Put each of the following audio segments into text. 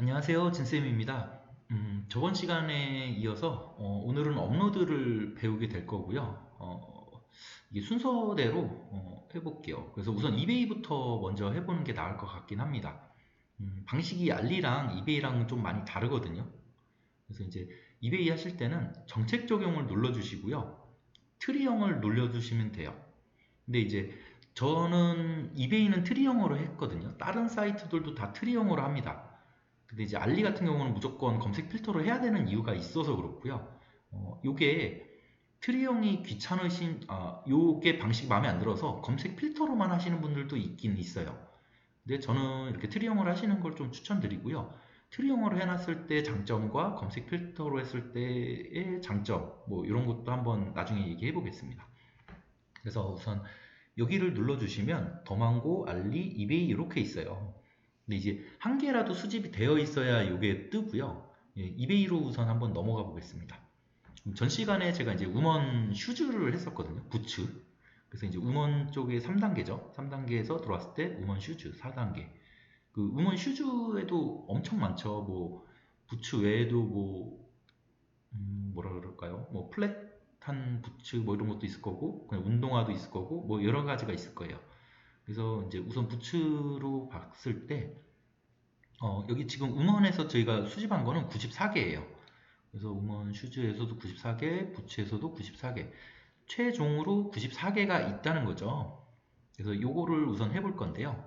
안녕하세요, 진쌤입니다. 저번 시간에 이어서 오늘은 업로드를 배우게 될 거고요. 이게 순서대로 해볼게요. 그래서 우선 이베이부터 먼저 해보는 게 나을 것 같긴 합니다. 방식이 알리랑 이베이랑은 좀 많이 다르거든요. 그래서 이제 이베이 하실 때는 정책 적용을 눌러주시고요. 트리형을 눌러주시면 돼요. 근데 이제 저는 이베이는 트리형으로 했거든요. 다른 사이트들도 다 트리형으로 합니다. 근데 이제 알리 같은 경우는 무조건 검색 필터로 해야 되는 이유가 있어서 그렇고요. 요게 트리형이 귀찮으신, 요게 방식 마음에 안 들어서 검색 필터로만 하시는 분들도 있긴 있어요. 근데 저는 이렇게 트리형을 하시는 걸 좀 추천드리고요. 트리형으로 해놨을 때 장점과 검색 필터로 했을 때의 장점, 뭐 이런 것도 한번 나중에 얘기해 보겠습니다. 그래서 우선 여기를 눌러주시면 더망고, 알리, 이베이 이렇게 있어요. 근데 이제 한 개라도 수집이 되어 있어야 이게 뜨고요. 예, 이베이로 우선 한번 넘어가 보겠습니다. 전 시간에 제가 이제 우먼 슈즈를 했었거든요. 부츠. 그래서 이제 우먼 쪽에 3단계죠. 3단계에서 들어왔을 때 우먼 슈즈 4단계. 그 우먼 슈즈에도 엄청 많죠. 뭐 부츠 외에도 뭐 뭐라 그럴까요? 뭐 플랫한 부츠 뭐 이런 것도 있을 거고 그냥 운동화도 있을 거고 뭐 여러 가지가 있을 거예요. 그래서 이제 우선 부츠로 봤을 때 여기 지금 우먼에서 저희가 수집한 거는 94개예요. 그래서 우먼 슈즈에서도 94개, 부츠에서도 94개. 최종으로 94개가 있다는 거죠. 그래서 요거를 우선 해볼 건데요.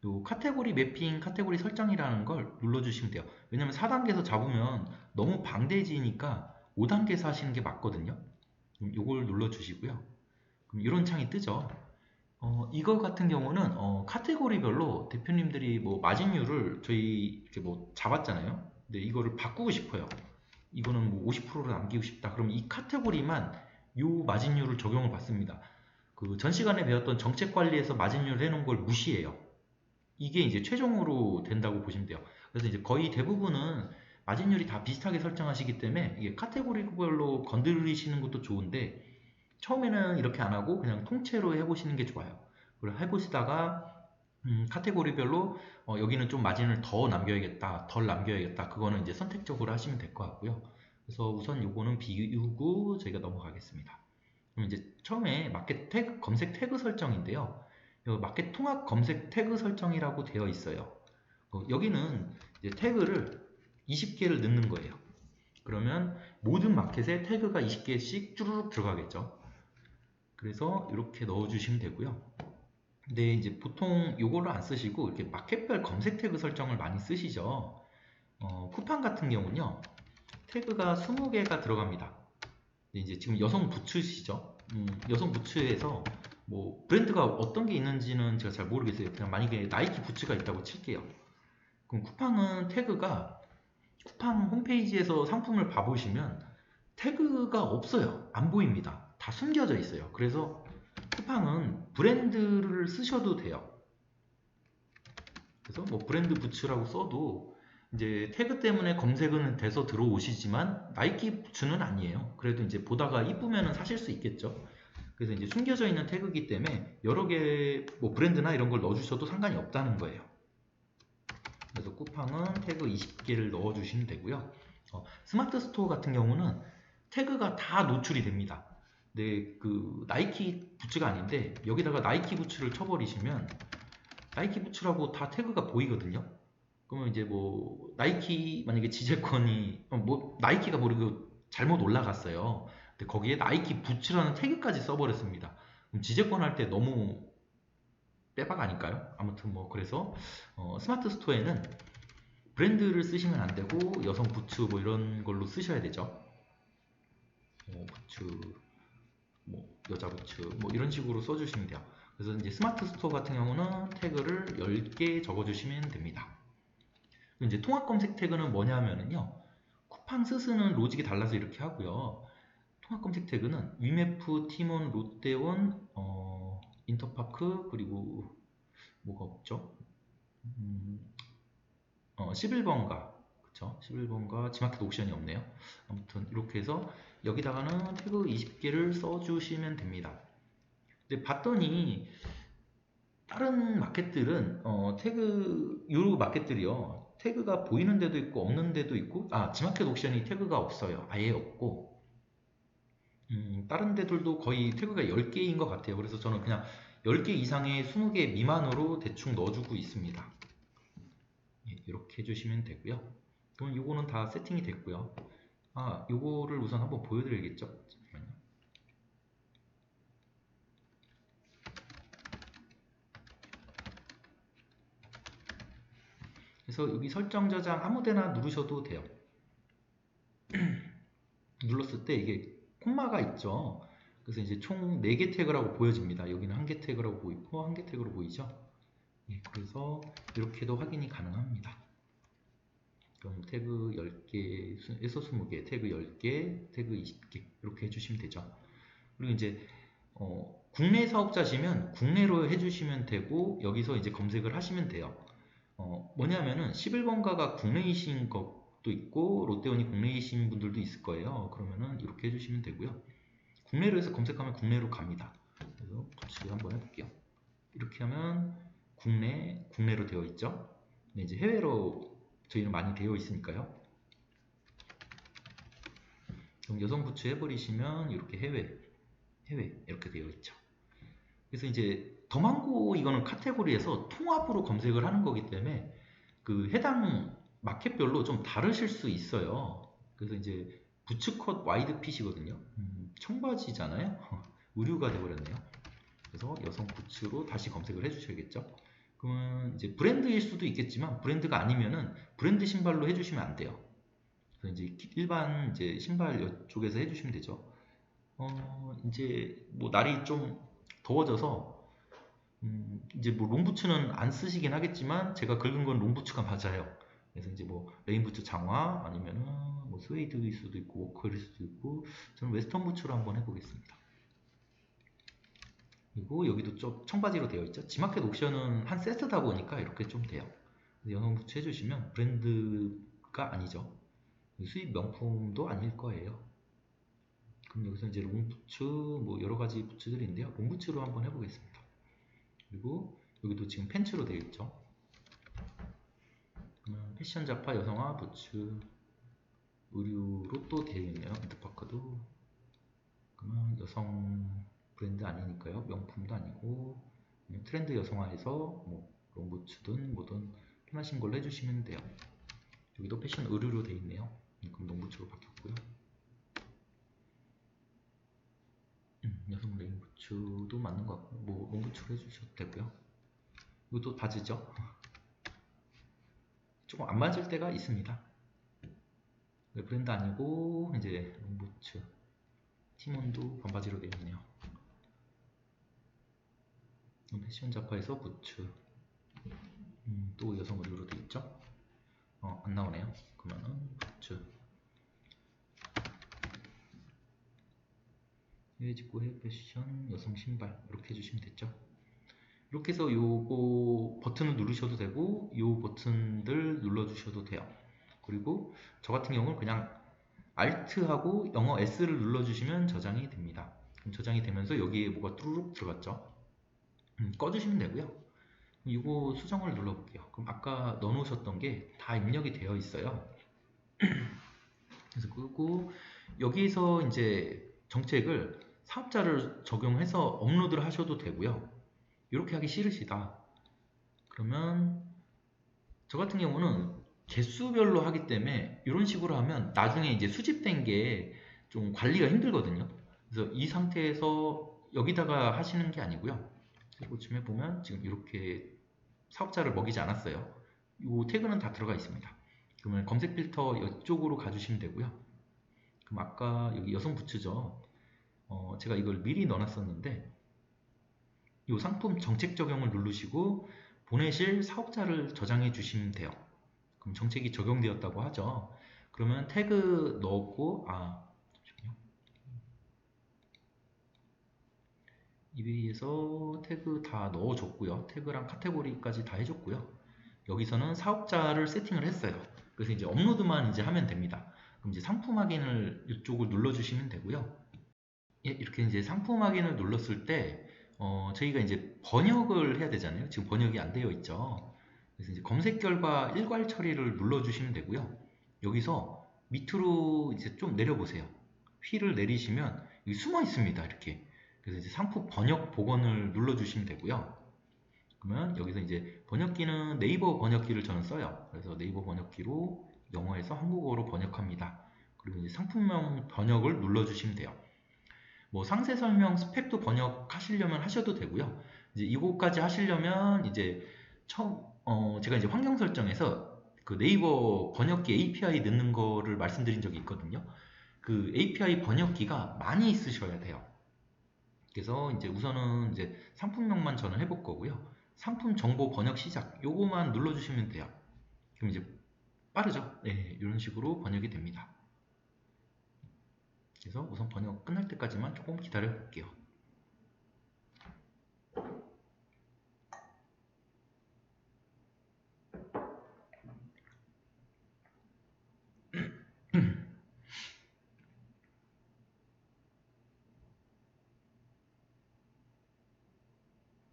요 카테고리 매핑, 카테고리 설정이라는 걸 눌러주시면 돼요. 왜냐면 4단계에서 잡으면 너무 방대지니까 5단계에서 하시는 게 맞거든요. 요걸 눌러주시고요. 그럼 이런 창이 뜨죠. 이거 같은 경우는 카테고리별로 대표님들이 뭐 마진율을 저희 이렇게 뭐 잡았잖아요. 근데 이거를 바꾸고 싶어요. 이거는 뭐 50%를 남기고 싶다. 그럼 이 카테고리만 요 마진율을 적용을 받습니다. 그 전 시간에 배웠던 정책 관리에서 마진율 해놓은 걸 무시해요. 이게 이제 최종으로 된다고 보시면 돼요. 그래서 이제 거의 대부분은 마진율이 다 비슷하게 설정하시기 때문에 이게 카테고리별로 건드리시는 것도 좋은데 처음에는 이렇게 안 하고 그냥 통째로 해보시는 게 좋아요. 그리고 해보시다가 카테고리별로 여기는 좀 마진을 더 남겨야겠다, 덜 남겨야겠다. 그거는 이제 선택적으로 하시면 될 것 같고요. 그래서 우선 요거는 비우고 저희가 넘어가겠습니다. 그럼 이제 처음에 마켓 태그, 검색 태그 설정인데요. 마켓 통합 검색 태그 설정이라고 되어 있어요. 여기는 이제 태그를 20개를 넣는 거예요. 그러면 모든 마켓에 태그가 20개씩 쭈루룩 들어가겠죠. 그래서 이렇게 넣어주시면 되고요. 근데 이제 보통 요거를 안 쓰시고 이렇게 마켓별 검색 태그 설정을 많이 쓰시죠. 쿠팡 같은 경우는요. 태그가 20개가 들어갑니다. 근데 이제 지금 여성 부츠시죠. 여성 부츠에서 뭐 브랜드가 어떤 게 있는지는 제가 잘 모르겠어요. 그냥 만약에 나이키 부츠가 있다고 칠게요. 그럼 쿠팡은 태그가 쿠팡 홈페이지에서 상품을 봐보시면 태그가 없어요. 안 보입니다. 다 숨겨져 있어요. 그래서 쿠팡은 브랜드를 쓰셔도 돼요. 그래서 뭐 브랜드 부츠라고 써도 이제 태그 때문에 검색은 돼서 들어오시지만 나이키 부츠는 아니에요. 그래도 이제 보다가 이쁘면은 사실 수 있겠죠. 그래서 이제 숨겨져 있는 태그이기 때문에 여러 개 뭐 브랜드나 이런 걸 넣어주셔도 상관이 없다는 거예요. 그래서 쿠팡은 태그 20개를 넣어주시면 되고요. 스마트 스토어 같은 경우는 태그가 다 노출이 됩니다. 근데 그 나이키 부츠가 아닌데 여기다가 나이키 부츠를 쳐버리시면 나이키 부츠라고 다 태그가 보이거든요. 그러면 이제 뭐 나이키 만약에 지재권이 뭐 나이키가 모르고 잘못 올라갔어요. 근데 거기에 나이키 부츠라는 태그까지 써버렸습니다. 그럼 지재권 할 때 너무 빼박 아닐까요? 아무튼 뭐 그래서 스마트 스토어에는 브랜드를 쓰시면 안 되고 여성 부츠 뭐 이런 걸로 쓰셔야 되죠. 부츠, 뭐 여자 부츠 뭐 이런 식으로 써주시면 돼요. 그래서 이제 스마트 스토어 같은 경우는 태그를 10개 적어주시면 됩니다. 이제 통합 검색 태그는 뭐냐면요. 쿠팡 스스는 로직이 달라서 이렇게 하고요. 통합 검색 태그는 위메프, 티몬, 롯데온, 인터파크 그리고 뭐가 없죠? 11번가 그쵸? 11번가 지마켓 옵션이 없네요. 아무튼 이렇게 해서 여기다가는 태그 20개를 써주시면 됩니다. 근데 봤더니 다른 마켓들은 태그 요 마켓들이요 태그가 보이는 데도 있고 없는 데도 있고, 지마켓 옥션이 태그가 없어요. 아예 없고, 다른 데들도 거의 태그가 10개인 것 같아요. 그래서 저는 그냥 10개 이상의 20개 미만으로 대충 넣어주고 있습니다. 예, 이렇게 해주시면 되고요. 그럼 요거는 다 세팅이 됐고요. 요거를 우선 한번 보여드려야겠죠. 잠깐만요. 그래서 여기 설정 저장 아무데나 누르셔도 돼요. 눌렀을 때 이게 콤마가 있죠. 그래서 이제 총 4개 태그라고 보여집니다. 여기는 1개 태그라고 보이고 1개 태그로 보이죠. 예, 그래서 이렇게도 확인이 가능합니다. 그럼 태그 10개에서 20개, 태그 10개, 태그 20개 이렇게 해주시면 되죠. 그리고 이제 국내 사업자시면 국내로 해주시면 되고 여기서 이제 검색을 하시면 돼요. 뭐냐면은 11번가가 국내이신 것도 있고 롯데원이 국내이신 분들도 있을 거예요. 그러면은 이렇게 해주시면 되고요. 국내로 해서 검색하면 국내로 갑니다. 그래서 같이 한번 해볼게요. 이렇게 하면 국내로 되어 있죠. 근데 이제 해외로 저희는 많이 되어 있으니까요. 그럼 여성 부츠 해버리시면 이렇게 해외 이렇게 되어 있죠. 그래서 이제 더망고 이거는 카테고리에서 통합으로 검색을 하는 거기 때문에 그 해당 마켓별로 좀 다르실 수 있어요. 그래서 이제 부츠컷 와이드 핏이거든요. 청바지잖아요. 의류가 되어버렸네요. 그래서 여성 부츠로 다시 검색을 해주셔야겠죠. 그러면 이제 브랜드일 수도 있겠지만 브랜드가 아니면은 브랜드 신발로 해주시면 안 돼요. 그래서 이제 일반 이제 신발 쪽에서 해주시면 되죠. 이제 뭐 날이 좀 더워져서 이제 뭐 롱부츠는 안 쓰시긴 하겠지만 제가 긁은 건 롱부츠가 맞아요. 그래서 이제 뭐 레인부츠 장화 아니면은 뭐 스웨이드일 수도 있고 워커일 수도 있고 저는 웨스턴 부츠로 한번 해보겠습니다. 그리고 여기도 좀 청바지로 되어 있죠. 지마켓 옵션은 한 세트다 보니까 이렇게 좀 돼요. 여성 부츠 해주시면 브랜드가 아니죠. 수입 명품도 아닐 거예요. 그럼 여기서 이제 롱부츠 뭐 여러 가지 부츠들인데요. 롱부츠로 한번 해보겠습니다. 그리고 여기도 지금 팬츠로 되어 있죠. 패션 잡화 여성화 부츠 의류로 또 되어 있네요. 엔드파크도. 그러면 여성 브랜드 아니니까요. 명품도 아니고 트렌드 여성화에서 뭐 롱부츠든 뭐든 편하신 걸로 해주시면 돼요. 여기도 패션 의류로 되어 있네요. 그럼 롱부츠로 바뀌었고요. 여성 레인부츠도 맞는 것 같고 뭐 롱부츠로 해주셔도 되고요. 이것도 바지죠. 조금 안 맞을 때가 있습니다. 브랜드 아니고 이제 롱부츠 티몬도 반바지로 되어 있네요. 패션 잡화에서 부츠 또 여성 의류로 되어 있죠. 안 나오네요. 그러면은 부츠 해외 직구 해외 패션 여성 신발 이렇게 해주시면 됐죠. 이렇게 해서 요거 버튼을 누르셔도 되고 요 버튼들 눌러주셔도 돼요. 그리고 저 같은 경우는 그냥 Alt하고 영어 S를 눌러주시면 저장이 됩니다. 그럼 저장이 되면서 여기에 뭐가 뚜루룩 들어갔죠. 꺼주시면 되고요. 이거 수정을 눌러볼게요. 그럼 아까 넣어놓으셨던 게 다 입력이 되어 있어요. 그래서 끄고 여기에서 이제 정책을 사업자를 적용해서 업로드를 하셔도 되고요. 이렇게 하기 싫으시다. 그러면 저 같은 경우는 개수별로 하기 때문에 이런 식으로 하면 나중에 이제 수집된 게 좀 관리가 힘들거든요. 그래서 이 상태에서 여기다가 하시는 게 아니고요. 보시면 보면 지금 이렇게 사업자를 먹이지 않았어요. 이 태그는 다 들어가 있습니다. 그러면 검색 필터 이쪽으로 가주시면 되고요. 그럼 아까 여기 여성 부츠죠. 제가 이걸 미리 넣어놨었는데 이 상품 정책 적용을 누르시고 보내실 사업자를 저장해 주시면 돼요. 그럼 정책이 적용되었다고 하죠. 그러면 태그 넣었고 잠시만요. 이베이에서 태그 다 넣어줬고요. 태그랑 카테고리까지 다 해줬고요. 여기서는 사업자를 세팅을 했어요. 그래서 이제 업로드만 이제 하면 됩니다. 그럼 이제 상품 확인을 이쪽을 눌러주시면 되고요. 예, 이렇게 이제 상품 확인을 눌렀을 때 저희가 이제 번역을 해야 되잖아요. 지금 번역이 안 되어 있죠. 그래서 이제 검색 결과 일괄 처리를 눌러주시면 되고요. 여기서 밑으로 이제 좀 내려보세요. 휠을 내리시면 여기 숨어 있습니다. 이렇게. 그래서 이제 상품 번역 복원을 눌러주시면 되고요. 그러면 여기서 이제 번역기는 네이버 번역기를 저는 써요. 그래서 네이버 번역기로 영어에서 한국어로 번역합니다. 그리고 이제 상품명 번역을 눌러주시면 돼요. 뭐 상세 설명 스펙도 번역하시려면 하셔도 되고요. 이제 이거까지 하시려면 이제 처음 제가 이제 환경 설정에서 그 네이버 번역기 API 넣는 거를 말씀드린 적이 있거든요. 그 API 번역기가 많이 있으셔야 돼요. 그래서 이제 우선은 이제 상품명만 저는 해볼 거고요. 상품 정보 번역 시작 요거만 눌러주시면 돼요. 그럼 이제 빠르죠? 네, 이런 식으로 번역이 됩니다. 그래서 우선 번역 끝날 때까지만 조금 기다려 볼게요.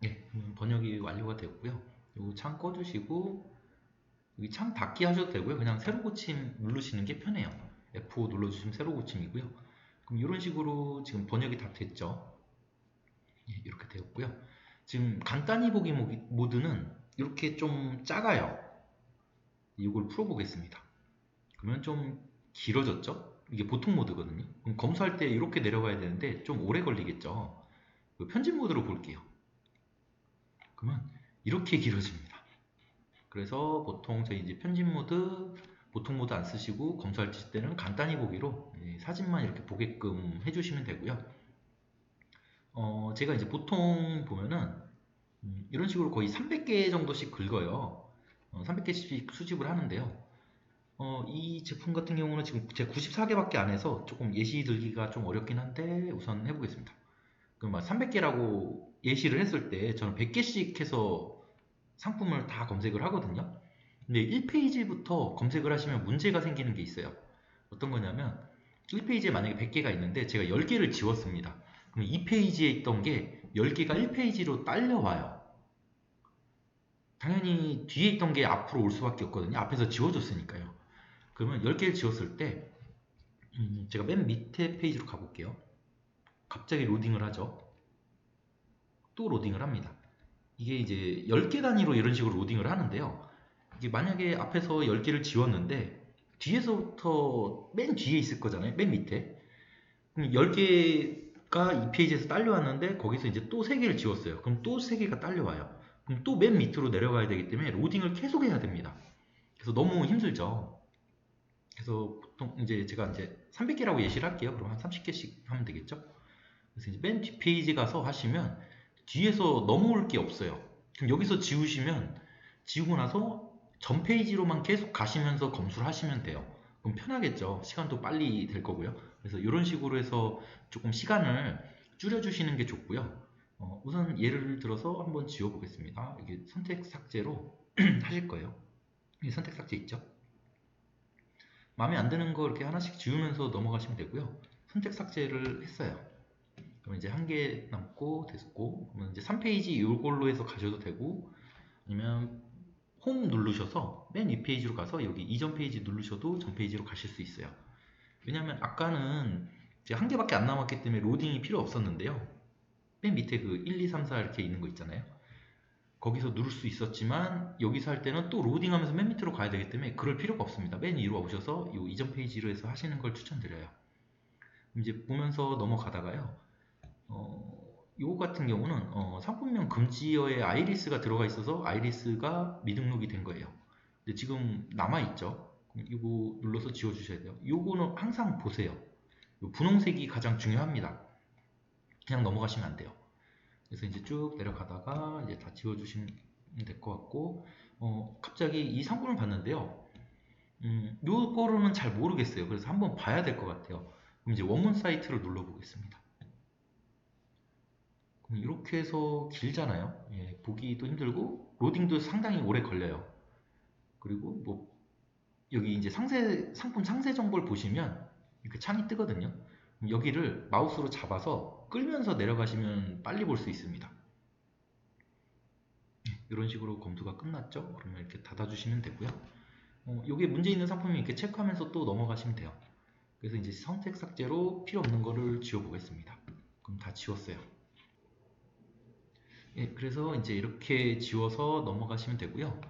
네, 번역이 완료가 됐고요. 요 창 꺼주시고 여기 창 닫기 하셔도 되고요. 그냥 새로 고침 누르시는 게 편해요. F5 눌러주시면 새로 고침이고요. 그럼 이런 식으로 지금 번역이 다 됐죠. 예, 이렇게 되었고요. 지금 간단히 보기 모드는 이렇게 좀 작아요. 이걸 풀어보겠습니다. 그러면 좀 길어졌죠? 이게 보통 모드거든요. 그럼 검수할 때 이렇게 내려가야 되는데 좀 오래 걸리겠죠. 편집 모드로 볼게요. 그러면 이렇게 길어집니다. 그래서 보통 저희 이제 편집 모드, 보통 모드 안 쓰시고 검수할 때는 간단히 보기로 사진만 이렇게 보게끔 해주시면 되고요. 제가 이제 보통 보면은 이런 식으로 거의 300개 정도씩 긁어요. 300개씩 수집을 하는데요. 이 제품 같은 경우는 지금 제가 94개밖에 안 해서 조금 예시 들기가 좀 어렵긴 한데 우선 해보겠습니다. 그럼 300개라고 예시를 했을 때 저는 100개씩 해서 상품을 다 검색을 하거든요. 근데 1페이지부터 검색을 하시면 문제가 생기는 게 있어요. 어떤 거냐면 1페이지에 만약에 100개가 있는데 제가 10개를 지웠습니다. 그럼 2페이지에 있던 게 10개가 1페이지로 딸려와요. 당연히 뒤에 있던 게 앞으로 올 수밖에 없거든요. 앞에서 지워줬으니까요. 그러면 10개를 지웠을 때 제가 맨 밑에 페이지로 가볼게요. 갑자기 로딩을 하죠. 또 로딩을 합니다. 이게 이제 10개 단위로 이런 식으로 로딩을 하는데요. 이게 만약에 앞에서 10개를 지웠는데 뒤에서부터 맨 뒤에 있을 거잖아요. 맨 밑에. 그럼 10개가 이 페이지에서 딸려왔는데 거기서 이제 또 3개를 지웠어요. 그럼 또 3개가 딸려와요. 그럼 또 맨 밑으로 내려가야 되기 때문에 로딩을 계속 해야 됩니다. 그래서 너무 힘들죠. 그래서 보통 이제 제가 이제 300개라고 예시를 할게요. 그럼 한 30개씩 하면 되겠죠? 그래서 이제 맨 뒷페이지 가서 하시면 뒤에서 넘어올 게 없어요. 그럼 여기서 지우시면 지우고 나서 전 페이지로만 계속 가시면서 검수를 하시면 돼요. 그럼 편하겠죠. 시간도 빨리 될 거고요. 그래서 이런 식으로 해서 조금 시간을 줄여주시는 게 좋고요. 우선 예를 들어서 한번 지워 보겠습니다. 이게 선택 삭제로 하실 거예요. 이 선택 삭제 있죠? 마음에 안 드는 거 이렇게 하나씩 지우면서 넘어가시면 되고요. 선택 삭제를 했어요. 그럼 이제 한 개 남고 됐고, 그러면 이제 3페이지 이걸로 해서 가셔도 되고, 아니면 홈 누르셔서 맨 윗페이지로 가서 여기 이전 페이지 누르셔도 전 페이지로 가실 수 있어요. 왜냐면 아까는 이제 한 개밖에 안 남았기 때문에 로딩이 필요 없었는데요. 맨 밑에 그 1, 2, 3, 4 이렇게 있는 거 있잖아요. 거기서 누를 수 있었지만 여기서 할 때는 또 로딩하면서 맨 밑으로 가야 되기 때문에 그럴 필요가 없습니다. 맨 위로 오셔서 이 이전 페이지로 해서 하시는 걸 추천드려요. 이제 보면서 넘어가다가요. 요거 같은 경우는 상품명 금지어에 아이리스가 들어가 있어서 아이리스가 미등록이 된 거예요. 근데 지금 남아있죠. 이거 눌러서 지워주셔야 돼요. 요거는 항상 보세요. 요 분홍색이 가장 중요합니다. 그냥 넘어가시면 안 돼요. 그래서 이제 쭉 내려가다가 이제 다 지워주시면 될 것 같고, 갑자기 이 상품을 봤는데요. 요거로는 잘 모르겠어요. 그래서 한번 봐야 될 것 같아요. 그럼 이제 원문 사이트를 눌러보겠습니다. 그럼 이렇게 해서 길잖아요. 예, 보기도 힘들고 로딩도 상당히 오래 걸려요. 그리고 뭐 여기 이제 상품 상세 정보를 보시면 이렇게 창이 뜨거든요. 여기를 마우스로 잡아서 끌면서 내려가시면 빨리 볼 수 있습니다. 이런 식으로 검수가 끝났죠. 그러면 이렇게 닫아주시면 되고요. 이게 문제 있는 상품이 이렇게 체크하면서 또 넘어가시면 돼요. 그래서 이제 선택 삭제로 필요 없는 거를 지워 보겠습니다. 그럼 다 지웠어요. 예, 그래서 이제 이렇게 지워서 넘어가시면 되고요.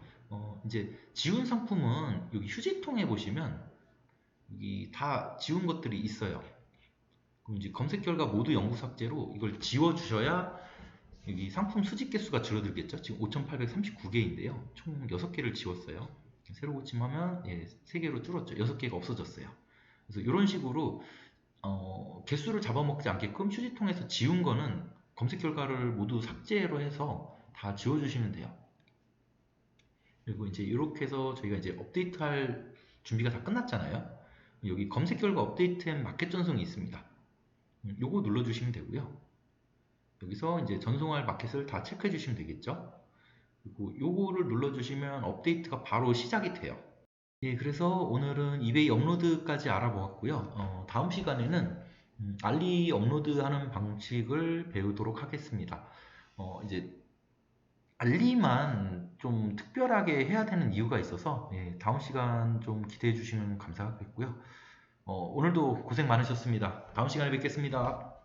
이제 지운 상품은 여기 휴지통에 보시면 여기 다 지운 것들이 있어요. 그럼 이제 검색 결과 모두 영구 삭제로 이걸 지워 주셔야 여기 상품 수집 개수가 줄어들겠죠. 지금 5,839개인데요. 총 6개를 지웠어요. 새로 고침하면 예, 3개로 줄었죠. 6개가 없어졌어요. 그래서 이런 식으로 개수를 잡아먹지 않게끔 휴지통에서 지운 거는 검색 결과를 모두 삭제로 해서 다 지워주시면 돼요. 그리고 이제 이렇게 해서 저희가 이제 업데이트할 준비가 다 끝났잖아요. 여기 검색 결과 업데이트 앤 마켓 전송이 있습니다. 요거 눌러주시면 되고요. 여기서 이제 전송할 마켓을 다 체크해 주시면 되겠죠. 그리고 요거를 눌러주시면 업데이트가 바로 시작이 돼요. 예, 그래서 오늘은 이베이 업로드까지 알아보았고요. 다음 시간에는 알리 업로드하는 방식을 배우도록 하겠습니다. 이제 알리만 좀 특별하게 해야 되는 이유가 있어서 예, 다음 시간 좀 기대해 주시면 감사하겠고요. 오늘도 고생 많으셨습니다. 다음 시간에 뵙겠습니다.